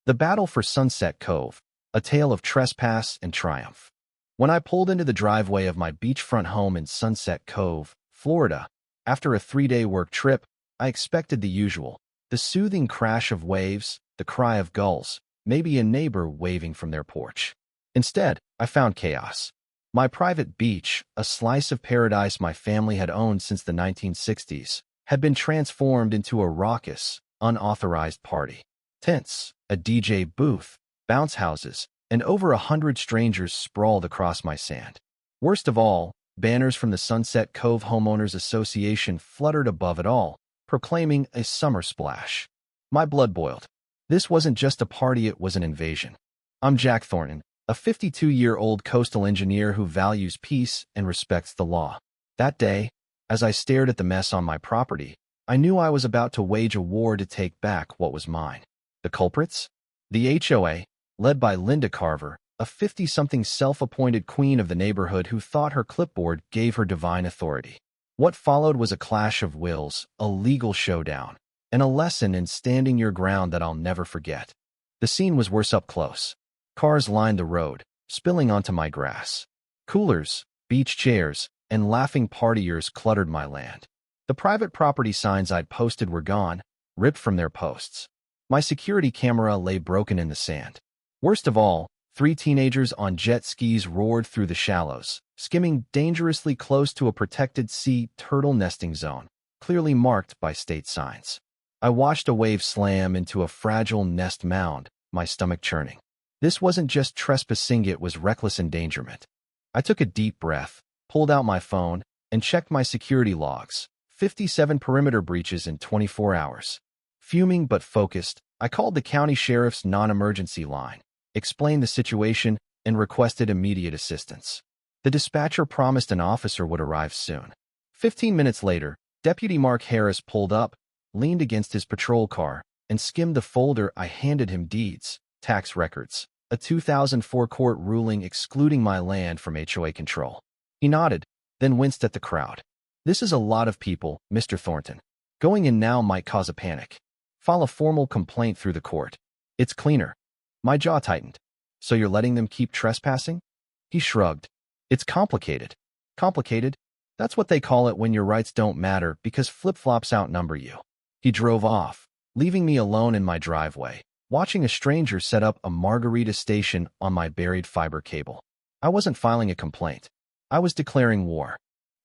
The Battle for Sunset Cove, a tale of trespass and triumph. When I pulled into the driveway of my beachfront home in Sunset Cove, Florida, after a 3-day work trip, I expected the usual: the soothing crash of waves, the cry of gulls, maybe a neighbor waving from their porch. Instead, I found chaos. My private beach, a slice of paradise my family had owned since the 1960s, had been transformed into a raucous, unauthorized party. Tents, a DJ booth, bounce houses, and over 100 strangers sprawled across my sand. Worst of all, banners from the Sunset Cove Homeowners Association fluttered above it all, proclaiming a summer splash. My blood boiled. This wasn't just a party, it was an invasion. I'm Jack Thornton, a 52-year-old coastal engineer who values peace and respects the law. That day, as I stared at the mess on my property, I knew I was about to wage a war to take back what was mine. The culprits? The HOA, led by Linda Carver, a 50-something self-appointed queen of the neighborhood who thought her clipboard gave her divine authority. What followed was a clash of wills, a legal showdown, and a lesson in standing your ground that I'll never forget. The scene was worse up close. Cars lined the road, spilling onto my grass. Coolers, beach chairs, and laughing partiers cluttered my land. The private property signs I'd posted were gone, ripped from their posts. My security camera lay broken in the sand. Worst of all, 3 teenagers on jet skis roared through the shallows, skimming dangerously close to a protected sea turtle nesting zone, clearly marked by state signs. I watched a wave slam into a fragile nest mound, my stomach churning. This wasn't just trespassing, it was reckless endangerment. I took a deep breath, pulled out my phone, and checked my security logs. 57 perimeter breaches in 24 hours. Fuming but focused, I called the county sheriff's non-emergency line, explained the situation, and requested immediate assistance. The dispatcher promised an officer would arrive soon. 15 minutes later, Deputy Mark Harris pulled up, leaned against his patrol car, and skimmed the folder I handed him: deeds, tax records, a 2004 court ruling excluding my land from HOA control. He nodded, then winced at the crowd. "This is a lot of people, Mr. Thornton. Going in now might cause a panic. File a formal complaint through the court. It's cleaner." My jaw tightened. "So you're letting them keep trespassing?" He shrugged. "It's complicated." "Complicated? That's what they call it when your rights don't matter because flip-flops outnumber you." He drove off, leaving me alone in my driveway, watching a stranger set up a margarita station on my buried fiber cable. I wasn't filing a complaint. I was declaring war.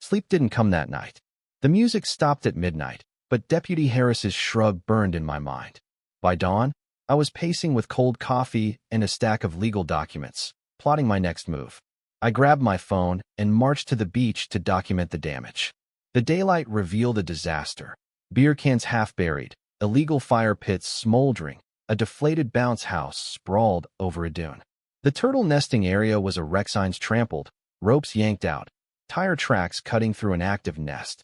Sleep didn't come that night. The music stopped at midnight, but Deputy Harris's shrug burned in my mind. By dawn, I was pacing with cold coffee and a stack of legal documents, plotting my next move. I grabbed my phone and marched to the beach to document the damage. The daylight revealed a disaster. Beer cans half buried, illegal fire pits smoldering, a deflated bounce house sprawled over a dune. The turtle nesting area was a wreck, signs trampled, ropes yanked out, tire tracks cutting through an active nest.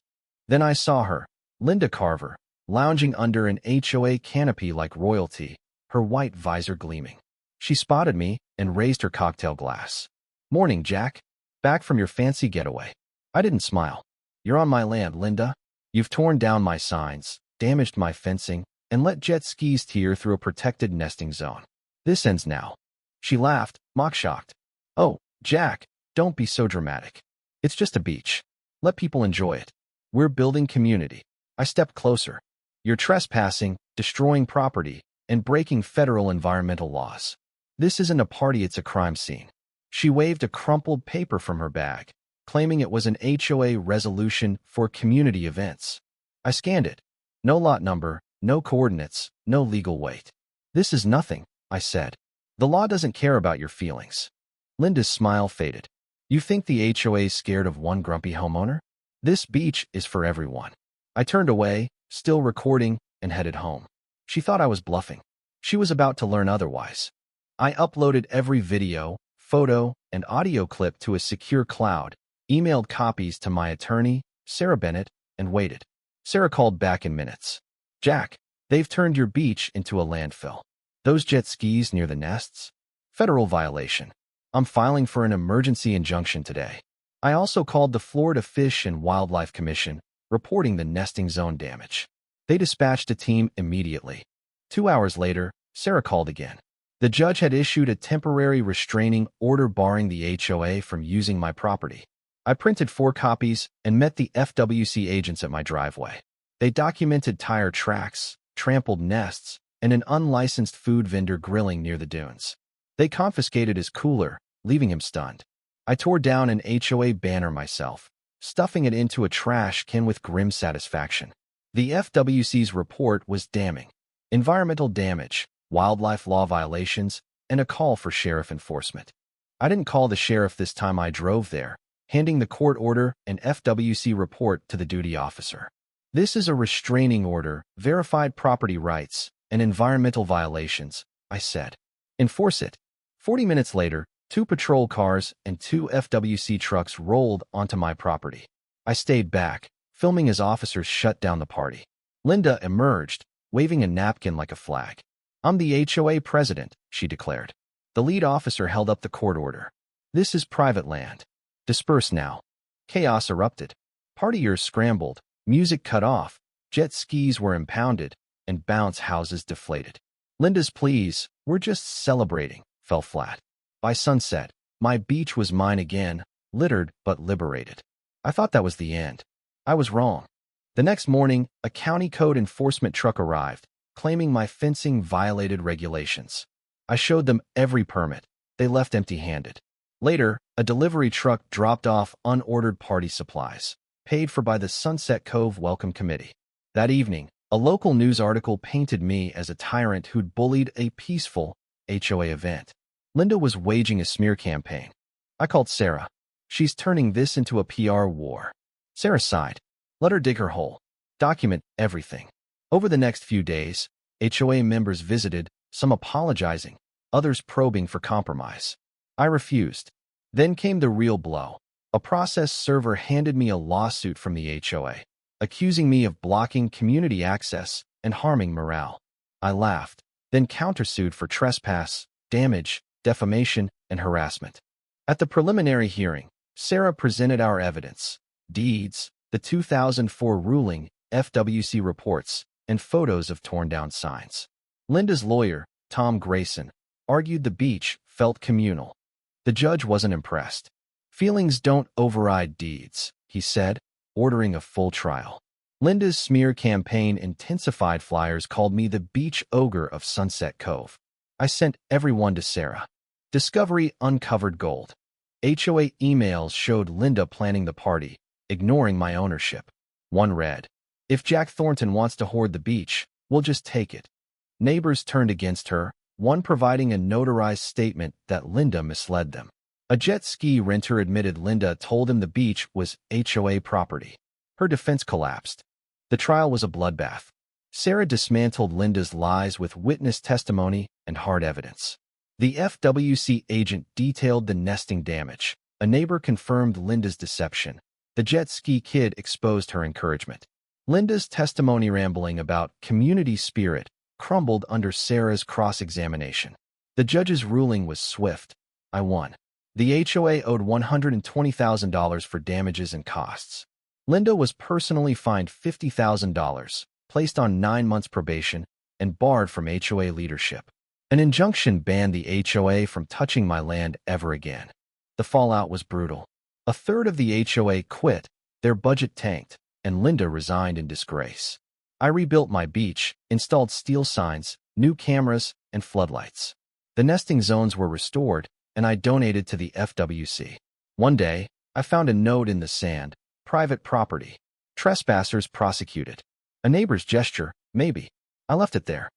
Then I saw her, Linda Carver, lounging under an HOA canopy like royalty, her white visor gleaming. She spotted me and raised her cocktail glass. "Morning, Jack. Back from your fancy getaway." I didn't smile. "You're on my land, Linda. You've torn down my signs, damaged my fencing, and let jet skis tear through a protected nesting zone. This ends now." She laughed, mock-shocked. "Oh, Jack, don't be so dramatic. It's just a beach. Let people enjoy it. We're building community." I stepped closer. "You're trespassing, destroying property, and breaking federal environmental laws. This isn't a party, it's a crime scene." She waved a crumpled paper from her bag, claiming it was an HOA resolution for community events. I scanned it. No lot number, no coordinates, no legal weight. "This is nothing," I said. "The law doesn't care about your feelings." Linda's smile faded. "You think the HOA's scared of one grumpy homeowner? This beach is for everyone." I turned away, still recording, and headed home. She thought I was bluffing. She was about to learn otherwise. I uploaded every video, photo, and audio clip to a secure cloud, emailed copies to my attorney, Sarah Bennett, and waited. Sarah called back in minutes. "Jack, they've turned your beach into a landfill. Those jet skis near the nests? Federal violation. I'm filing for an emergency injunction today." I also called the Florida Fish and Wildlife Commission, reporting the nesting zone damage. They dispatched a team immediately. 2 hours later, Sarah called again. The judge had issued a temporary restraining order barring the HOA from using my property. I printed 4 copies and met the FWC agents at my driveway. They documented tire tracks, trampled nests, and an unlicensed food vendor grilling near the dunes. They confiscated his cooler, leaving him stunned. I tore down an HOA banner myself, stuffing it into a trash can with grim satisfaction. The FWC's report was damning. Environmental damage, wildlife law violations, and a call for sheriff enforcement. I didn't call the sheriff this time. I drove there, handing the court order and FWC report to the duty officer. This is a restraining order, verified property rights, and environmental violations, I said. Enforce it. 40 minutes later, 2 patrol cars and 2 FWC trucks rolled onto my property. I stayed back, filming as officers shut down the party. Linda emerged, waving a napkin like a flag. I'm the HOA president, she declared. The lead officer held up the court order. This is private land. Disperse now. Chaos erupted. Partiers scrambled, music cut off, jet skis were impounded, and bounce houses deflated. Linda's pleas, "We're just celebrating," fell flat. By sunset, my beach was mine again, littered but liberated. I thought that was the end. I was wrong. The next morning, a county code enforcement truck arrived, claiming my fencing violated regulations. I showed them every permit. They left empty-handed. Later, a delivery truck dropped off unordered party supplies, paid for by the Sunset Cove Welcome Committee. That evening, a local news article painted me as a tyrant who'd bullied a peaceful HOA event. Linda was waging a smear campaign. I called Sarah. She's turning this into a PR war. Sarah sighed. Let her dig her hole. Document everything. Over the next few days, HOA members visited, some apologizing, others probing for compromise. I refused. Then came the real blow. A process server handed me a lawsuit from the HOA, accusing me of blocking community access and harming morale. I laughed, then countersued for trespass, damage, defamation, and harassment. At the preliminary hearing, Sarah presented our evidence, deeds, the 2004 ruling, FWC reports, and photos of torn-down signs. Linda's lawyer, Tom Grayson, argued the beach felt communal. The judge wasn't impressed. Feelings don't override deeds, he said, ordering a full trial. Linda's smear campaign intensified. Flyers called me the beach ogre of Sunset Cove. I sent everyone to Sarah. Discovery uncovered gold. HOA emails showed Linda planning the party, ignoring my ownership. One read, "If Jack Thornton wants to hoard the beach, we'll just take it." Neighbors turned against her, one providing a notarized statement that Linda misled them. A jet ski renter admitted Linda told him the beach was HOA property. Her defense collapsed. The trial was a bloodbath. Sarah dismantled Linda's lies with witness testimony and hard evidence. The FWC agent detailed the nesting damage. A neighbor confirmed Linda's deception. The jet ski kid exposed her encouragement. Linda's testimony rambling about community spirit crumbled under Sarah's cross-examination. The judge's ruling was swift. I won. The HOA owed $120,000 for damages and costs. Linda was personally fined $50,000, placed on 9 months probation, and barred from HOA leadership. An injunction banned the HOA from touching my land ever again. The fallout was brutal. A third of the HOA quit, their budget tanked, and Linda resigned in disgrace. I rebuilt my beach, installed steel signs, new cameras, and floodlights. The nesting zones were restored, and I donated to the FWC. One day, I found a note in the sand, private property. Trespassers prosecuted. A neighbor's gesture, maybe. I left it there.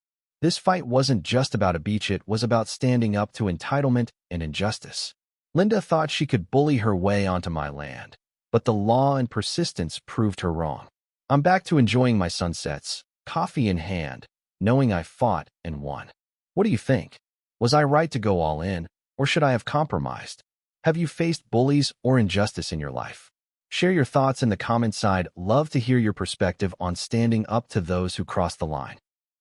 This fight wasn't just about a beach, it was about standing up to entitlement and injustice. Linda thought she could bully her way onto my land, but the law and persistence proved her wrong. I'm back to enjoying my sunsets, coffee in hand, knowing I fought and won. What do you think? Was I right to go all in, or should I have compromised? Have you faced bullies or injustice in your life? Share your thoughts in the comments side. Love to hear your perspective on standing up to those who cross the line.